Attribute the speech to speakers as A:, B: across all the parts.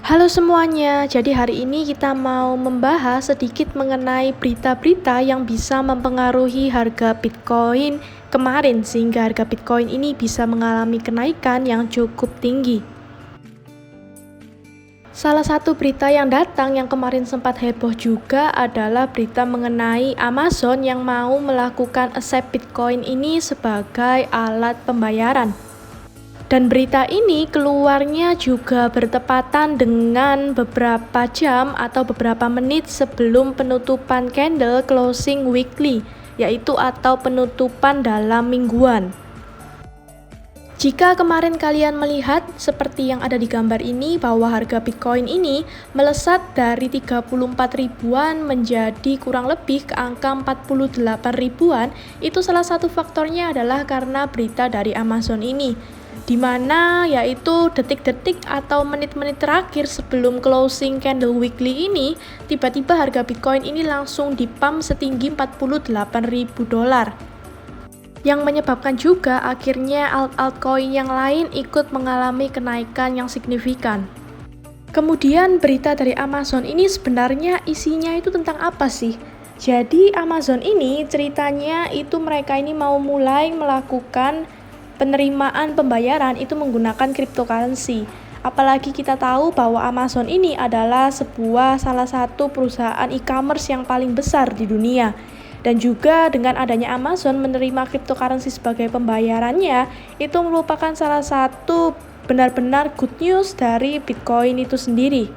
A: Halo semuanya, jadi hari ini kita mau membahas sedikit mengenai berita-berita yang bisa mempengaruhi harga Bitcoin kemarin sehingga harga Bitcoin ini bisa mengalami kenaikan yang cukup tinggi. Salah satu berita yang datang yang kemarin sempat heboh juga adalah berita mengenai Amazon yang mau melakukan accept Bitcoin ini sebagai alat pembayaran. Dan berita ini keluarnya juga bertepatan dengan beberapa jam atau beberapa menit sebelum penutupan candle closing weekly, yaitu atau penutupan dalam mingguan. Jika kemarin kalian melihat seperti yang ada di gambar ini bahwa harga Bitcoin ini melesat dari 34 ribuan menjadi kurang lebih ke angka 48 ribuan, itu salah satu faktornya adalah karena berita dari Amazon ini, di mana yaitu detik-detik atau menit-menit terakhir sebelum closing candle weekly ini, tiba-tiba harga Bitcoin ini langsung dipump setinggi $48.000. Yang menyebabkan juga akhirnya altcoin yang lain ikut mengalami kenaikan yang signifikan. Kemudian berita dari Amazon ini sebenarnya isinya itu tentang apa sih? Jadi Amazon ini ceritanya itu mereka ini mau mulai melakukan penerimaan pembayaran itu menggunakan cryptocurrency. Apalagi kita tahu bahwa Amazon ini adalah salah satu perusahaan e-commerce yang paling besar di dunia. Dan juga dengan adanya Amazon menerima cryptocurrency sebagai pembayarannya, itu merupakan salah satu benar-benar good news dari Bitcoin itu sendiri.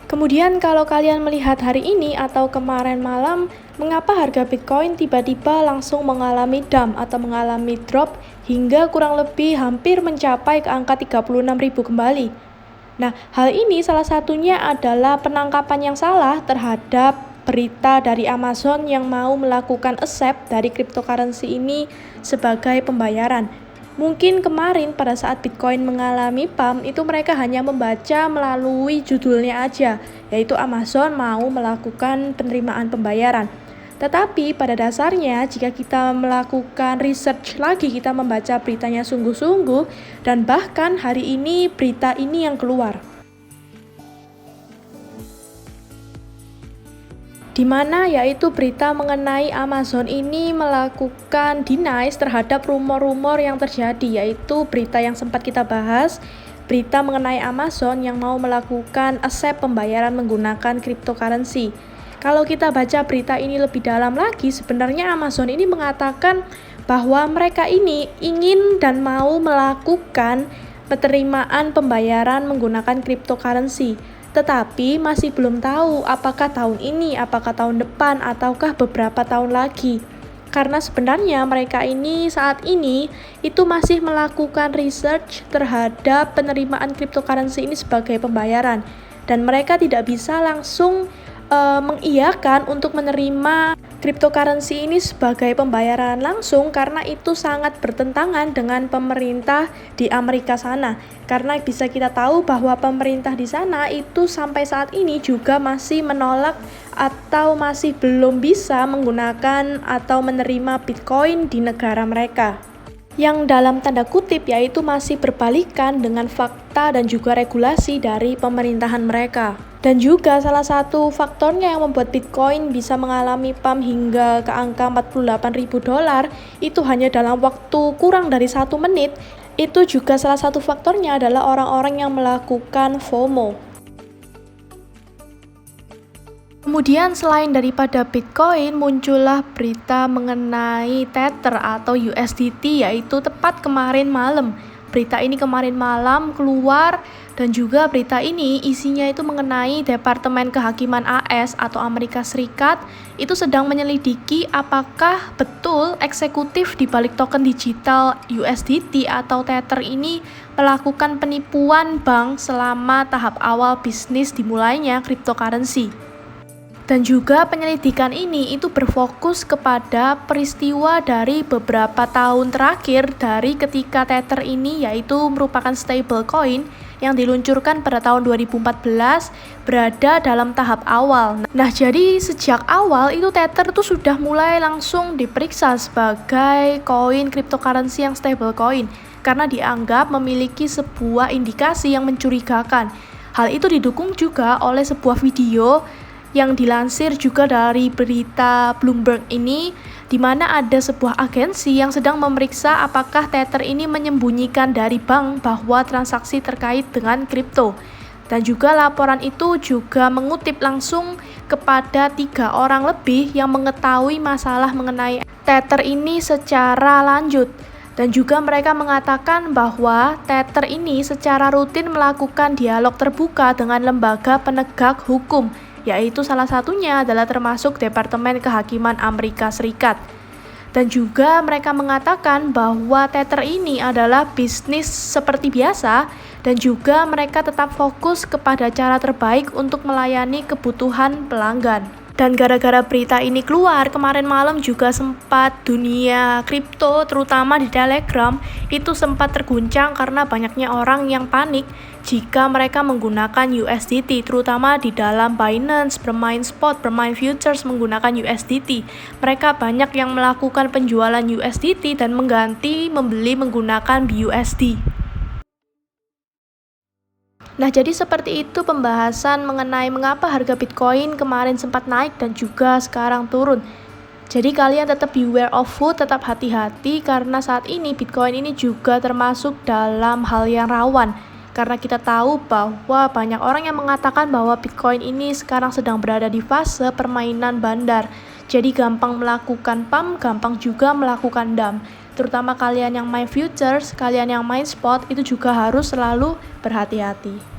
A: Kemudian kalau kalian melihat hari ini atau kemarin malam, mengapa harga Bitcoin tiba-tiba langsung mengalami dump atau mengalami drop hingga kurang lebih hampir mencapai ke angka 36.000 kembali. Nah, hal ini salah satunya adalah penangkapan yang salah terhadap berita dari Amazon yang mau melakukan accept dari cryptocurrency ini sebagai pembayaran. Mungkin kemarin pada saat Bitcoin mengalami pump itu mereka hanya membaca melalui judulnya aja, yaitu Amazon mau melakukan penerimaan pembayaran. Tetapi pada dasarnya jika kita melakukan research lagi, kita membaca beritanya sungguh-sungguh, dan bahkan hari ini berita ini yang keluar, di mana yaitu berita mengenai Amazon ini melakukan deny terhadap rumor-rumor yang terjadi, yaitu berita yang sempat kita bahas, berita mengenai Amazon yang mau melakukan accept pembayaran menggunakan cryptocurrency. Kalau kita baca berita ini lebih dalam lagi, sebenarnya Amazon ini mengatakan bahwa mereka ini ingin dan mau melakukan penerimaan pembayaran menggunakan cryptocurrency. Tetapi masih belum tahu apakah tahun ini, apakah tahun depan, ataukah beberapa tahun lagi. Karena sebenarnya mereka ini saat ini itu masih melakukan research terhadap penerimaan cryptocurrency ini sebagai pembayaran. Dan mereka tidak bisa langsung mengiyakan untuk menerima cryptocurrency ini sebagai pembayaran langsung karena itu sangat bertentangan dengan pemerintah di Amerika sana. Karena bisa kita tahu bahwa pemerintah di sana itu sampai saat ini juga masih menolak atau masih belum bisa menggunakan atau menerima Bitcoin di negara mereka, yang dalam tanda kutip yaitu masih berbalikan dengan fakta dan juga regulasi dari pemerintahan mereka. Dan juga salah satu faktornya yang membuat Bitcoin bisa mengalami pump hingga ke angka $48.000 itu hanya dalam waktu kurang dari 1 menit. Itu juga salah satu faktornya adalah orang-orang yang melakukan FOMO. Kemudian selain daripada Bitcoin, muncullah berita mengenai Tether atau USDT, yaitu tepat kemarin malam. Berita ini kemarin malam keluar, dan juga berita ini isinya itu mengenai Departemen Kehakiman AS atau Amerika Serikat itu sedang menyelidiki apakah betul eksekutif di balik token digital USDT atau Tether ini melakukan penipuan bank selama tahap awal bisnis dimulainya cryptocurrency. Dan juga penyelidikan ini itu berfokus kepada peristiwa dari beberapa tahun terakhir dari ketika Tether ini yaitu merupakan stablecoin yang diluncurkan pada tahun 2014 berada dalam tahap awal. Nah, jadi sejak awal itu Tether tuh sudah mulai langsung diperiksa sebagai koin cryptocurrency yang stablecoin karena dianggap memiliki sebuah indikasi yang mencurigakan. Hal itu didukung juga oleh sebuah video yang dilansir juga dari berita Bloomberg ini, di mana ada sebuah agensi yang sedang memeriksa apakah Tether ini menyembunyikan dari bank bahwa transaksi terkait dengan kripto. Dan juga laporan itu juga mengutip langsung kepada 3 orang lebih yang mengetahui masalah mengenai Tether ini secara lanjut. Dan juga mereka mengatakan bahwa Tether ini secara rutin melakukan dialog terbuka dengan lembaga penegak hukum, yaitu salah satunya adalah termasuk Departemen Kehakiman Amerika Serikat. Dan juga mereka mengatakan bahwa Tether ini adalah bisnis seperti biasa dan juga mereka tetap fokus kepada cara terbaik untuk melayani kebutuhan pelanggan. Dan gara-gara berita ini keluar, kemarin malam juga sempat dunia kripto, terutama di Telegram, itu sempat terguncang karena banyaknya orang yang panik jika mereka menggunakan USDT, terutama di dalam Binance, bermain spot, bermain futures menggunakan USDT. Mereka banyak yang melakukan penjualan USDT dan mengganti membeli menggunakan BUSD. Nah, jadi seperti itu pembahasan mengenai mengapa harga Bitcoin kemarin sempat naik dan juga sekarang turun. Jadi kalian tetap beware of food, tetap hati-hati karena saat ini Bitcoin ini juga termasuk dalam hal yang rawan. Karena kita tahu bahwa banyak orang yang mengatakan bahwa Bitcoin ini sekarang sedang berada di fase permainan bandar. Jadi gampang melakukan pump, gampang juga melakukan dump. Terutama kalian yang main futures, kalian yang main spot, itu juga harus selalu berhati-hati.